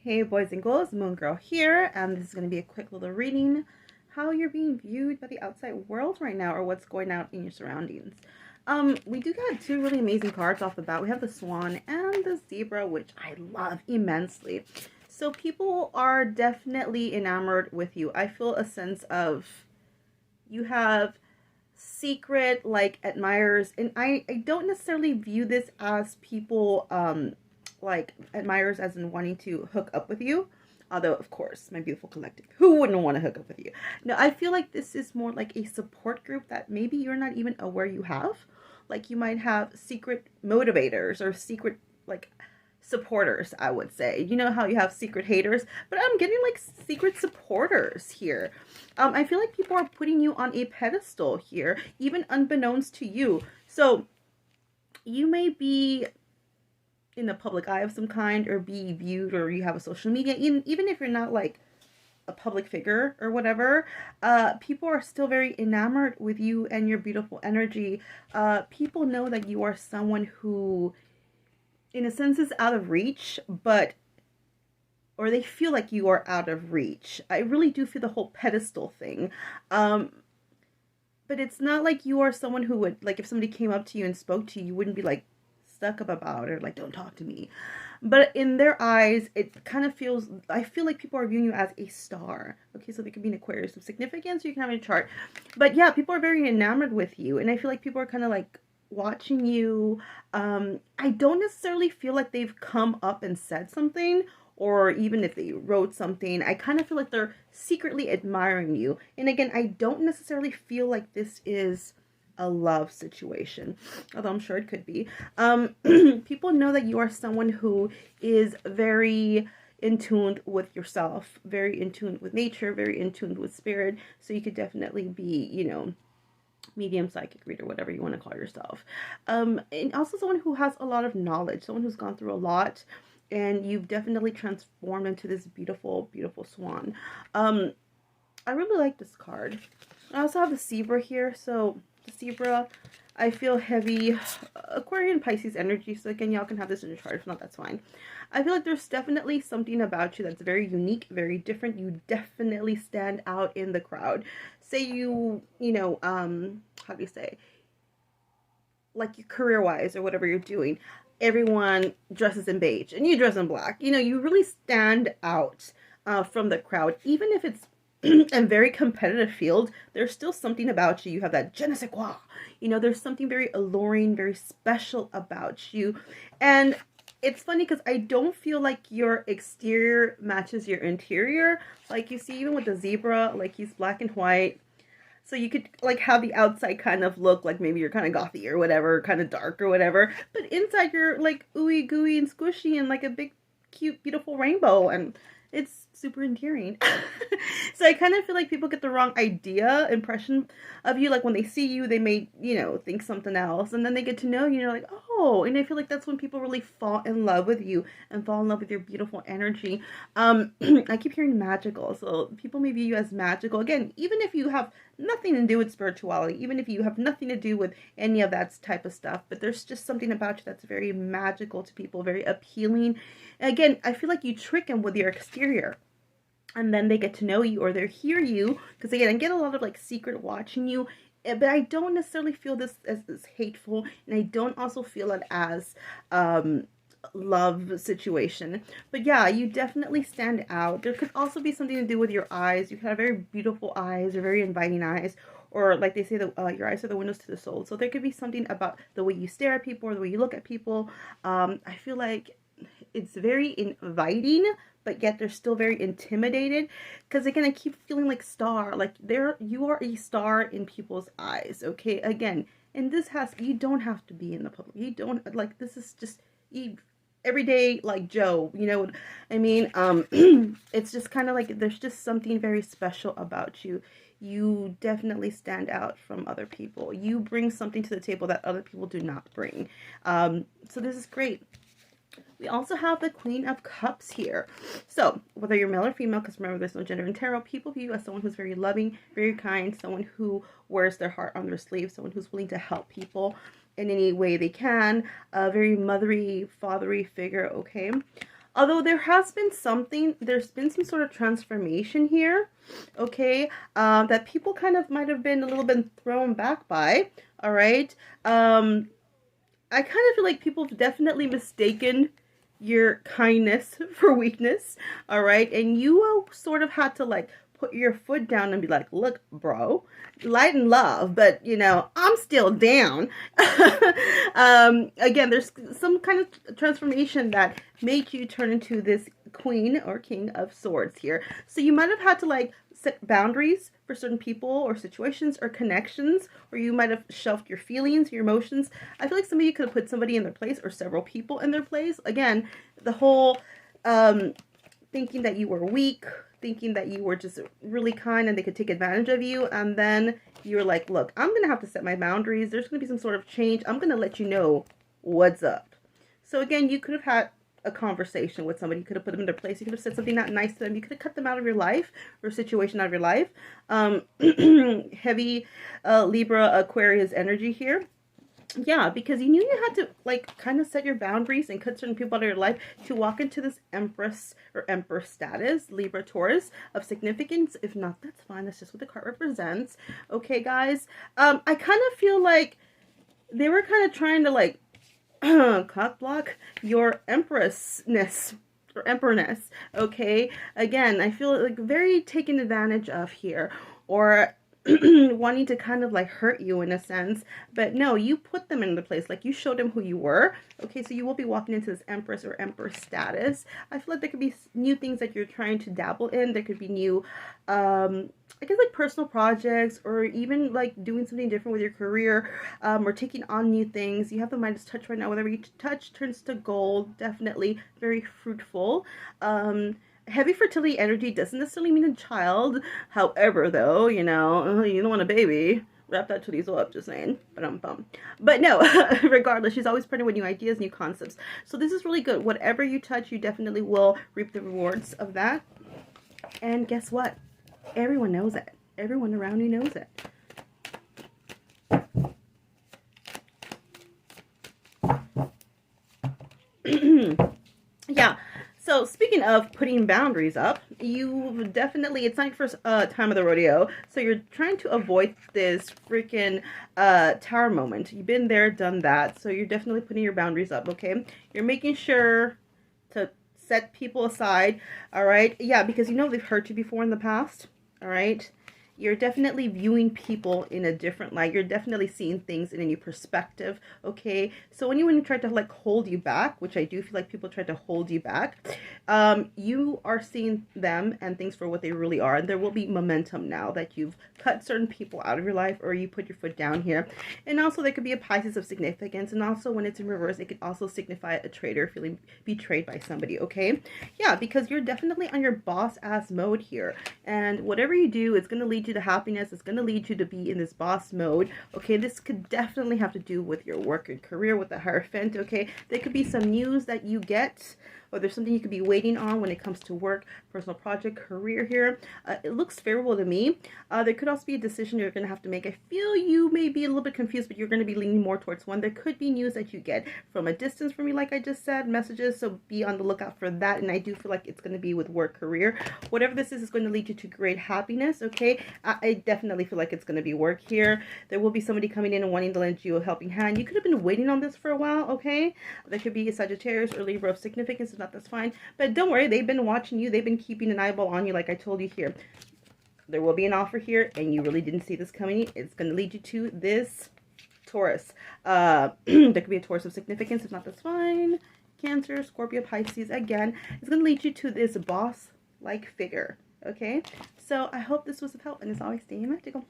Hey boys and girls, Moon Girl here, and this is going to be a quick little reading how you're being viewed by the outside world right now, or what's going on in your surroundings. We do got two really amazing cards off the bat. We have the Swan and the Zebra, which I love immensely. So people are definitely enamored with you. I feel a sense of you have secret like admirers, and I don't necessarily view this as people like admirers as in wanting to hook up with you, although of course my beautiful collective, who wouldn't want to hook up with you? No, I feel like this is more like a support group that maybe you're not even aware you have. Like you might have secret motivators or secret like supporters, I would say. You know how you have secret haters, but I'm getting like secret supporters here. I feel like people are putting you on a pedestal here, even unbeknownst to you. So you may be in the public eye of some kind, or be viewed, or you have a social media, even if you're not like a public figure or whatever, people are still very enamored with you and your beautiful energy. People know that you are someone who in a sense is out of reach, but or they feel like you are out of reach. I really do feel the whole pedestal thing. But it's not like you are someone who would, like, if somebody came up to you and spoke to you, you wouldn't be like stuck up about it, or like, don't talk to me. But in their eyes, it kind of feels, I feel like people are viewing you as a star. Okay, so they could be an Aquarius of significance, or you can have a chart. But yeah, people are very enamored with you, and I feel like people are kind of like watching you. I don't necessarily feel like they've come up and said something, or even if they wrote something, I kind of feel like they're secretly admiring you. And again, I don't necessarily feel like this is a love situation, although I'm sure it could be. People know that you are someone who is very in tune with yourself, very in tune with nature, very in tune with spirit. So you could definitely be, you know, medium, psychic, reader, whatever you want to call yourself. And also someone who has a lot of knowledge, someone who's gone through a lot, and you've definitely transformed into this beautiful, beautiful swan. I really like this card. I also have the zebra here, so the zebra, I feel heavy Aquarian Pisces energy, so again, y'all can have this in your chart. If not, that's fine. I feel like there's definitely something about you that's very unique, very different. You definitely stand out in the crowd. Say you know, how do you say, like career-wise or whatever you're doing, everyone dresses in beige and you dress in black. You know, you really stand out from the crowd, even if it's a very competitive field. There's still something about you. You have that je ne sais quoi. You know, there's something very alluring, very special about you. And it's funny because I don't feel like your exterior matches your interior. Like you see, even with the zebra, like he's black and white. So you could like have the outside kind of look like maybe you're kind of gothy or whatever, kind of dark or whatever. But inside you're like ooey gooey and squishy and like a big, cute, beautiful rainbow. And it's super endearing. So I kind of feel like people get the wrong impression of you. Like when they see you, they may, you know, think something else. And then they get to know you and you're like, oh. And I feel like that's when people really fall in love with you and fall in love with your beautiful energy. I keep hearing magical. So people may view you as magical. Again, even if you have nothing to do with spirituality, even if you have nothing to do with any of that type of stuff, but there's just something about you that's very magical to people, very appealing. And again, I feel like you trick them with your exterior, and then they get to know you or they hear you, because again, I get a lot of like secret watching you. But I don't necessarily feel this as hateful, and I don't also feel it as love situation. But yeah, you definitely stand out. There could also be something to do with your eyes. You have very beautiful eyes, or very inviting eyes, or like they say, your eyes are the windows to the soul. So there could be something about the way you stare at people or the way you look at people. I feel like it's very inviting, but yet they're still very intimidated, because again, I keep feeling like star, like you are a star in people's eyes. Okay, again, and this has, you don't have to be in the public, you don't, like, this is just you, everyday like Joe, you know what I mean? It's just kind of like there's just something very special about you. You definitely stand out from other people. You bring something to the table that other people do not bring. So this is great. We also have the Queen of Cups here. So, whether you're male or female, because remember, there's no gender in tarot, people view you as someone who's very loving, very kind, someone who wears their heart on their sleeve, someone who's willing to help people in any way they can, a very mothery, fathery figure, okay? Although there's been some sort of transformation here, okay, that people kind of might have been a little bit thrown back by, all right? I kind of feel like people have definitely mistaken your kindness for weakness, all right? And you sort of had to like put your foot down and be like, look, bro, light and love, but you know, I'm still down. Again, there's some kind of transformation that made you turn into this queen or king of swords here. So you might have had to like set boundaries for certain people or situations or connections, or you might have shelved your feelings, your emotions. I feel like some of you could have put somebody in their place or several people in their place. Again, the whole thinking that you were weak, thinking that you were just really kind and they could take advantage of you, and then you're like, look, I'm gonna have to set my boundaries. There's gonna be some sort of change. I'm gonna let you know what's up. So again, you could have had a conversation with somebody. You could have put them in their place. You could have said something not nice to them. You could have cut them out of your life or a situation out of your life. Heavy Libra Aquarius energy here. Yeah, because you knew you had to like kind of set your boundaries and cut certain people out of your life to walk into this Empress or Emperor status, Libra Taurus, of significance. If not, that's fine. That's just what the card represents. Okay, guys. I kind of feel like they were kind of trying to like cock block your empressness or emperorness. Okay, again, I feel like very taken advantage of here, or wanting to kind of like hurt you in a sense. But no, you put them in the place, like you showed them who you were. Okay, so you will be walking into this Empress or Emperor status. I feel like there could be new things that you're trying to dabble in. There could be new I guess like personal projects, or even like doing something different with your career, or taking on new things. You have the Midas touch right now. Whatever you touch turns to gold. Definitely very fruitful. Heavy fertility energy doesn't necessarily mean a child. However, though, you don't want a baby. Wrap that titties up, just saying. But no, regardless, she's always pregnant with new ideas, new concepts. So this is really good. Whatever you touch, you definitely will reap the rewards of that. And guess what? Everyone knows it. Everyone around you knows it. Yeah. So speaking of putting boundaries up, you definitely, it's not your first time of the rodeo. So you're trying to avoid this freaking tower moment. You've been there, done that. So you're definitely putting your boundaries up, okay? You're making sure to set people aside, all right? Yeah, because you know they've hurt you before in the past, all right? You're definitely viewing people in a different light. You're definitely seeing things in a new perspective, okay? So anyone who tried to like hold you back, which I do feel like people tried to hold you back, you are seeing them and things for what they really are. And there will be momentum now that you've cut certain people out of your life, or you put your foot down here. And also there could be a Pisces of significance. And also when it's in reverse, it could also signify a traitor feeling betrayed by somebody, okay? Yeah, because you're definitely on your boss ass mode here. And whatever you do, it's going to lead you to happiness. It's going to lead you to be in this boss mode, okay? This could definitely have to do with your work and career with the Hierophant, okay? There could be some news that you get, or there's something you could be waiting on when it comes to work, personal project, career here. It looks favorable to me. There could also be a decision you're going to have to make. I feel you may be a little bit confused, but you're going to be leaning more towards one. There could be news that you get from a distance from me, like I just said, messages, so be on the lookout for that. And I do feel like it's going to be with work, career. Whatever this is going to lead you to great happiness, okay? I definitely feel like it's going to be work here. There will be somebody coming in and wanting to lend you a helping hand. You could have been waiting on this for a while, okay? There could be a Sagittarius or Libra of significance. If not, that's fine. But don't worry, they've been watching you. They've been keeping an eyeball on you, like I told you here. There will be an offer here, and you really didn't see this coming. It's going to lead you to this Taurus. There could be a Taurus of significance. If not, that's fine. Cancer, Scorpio, Pisces. Again, it's going to lead you to this boss-like figure, okay? So I hope this was of help, and as always, stay magical.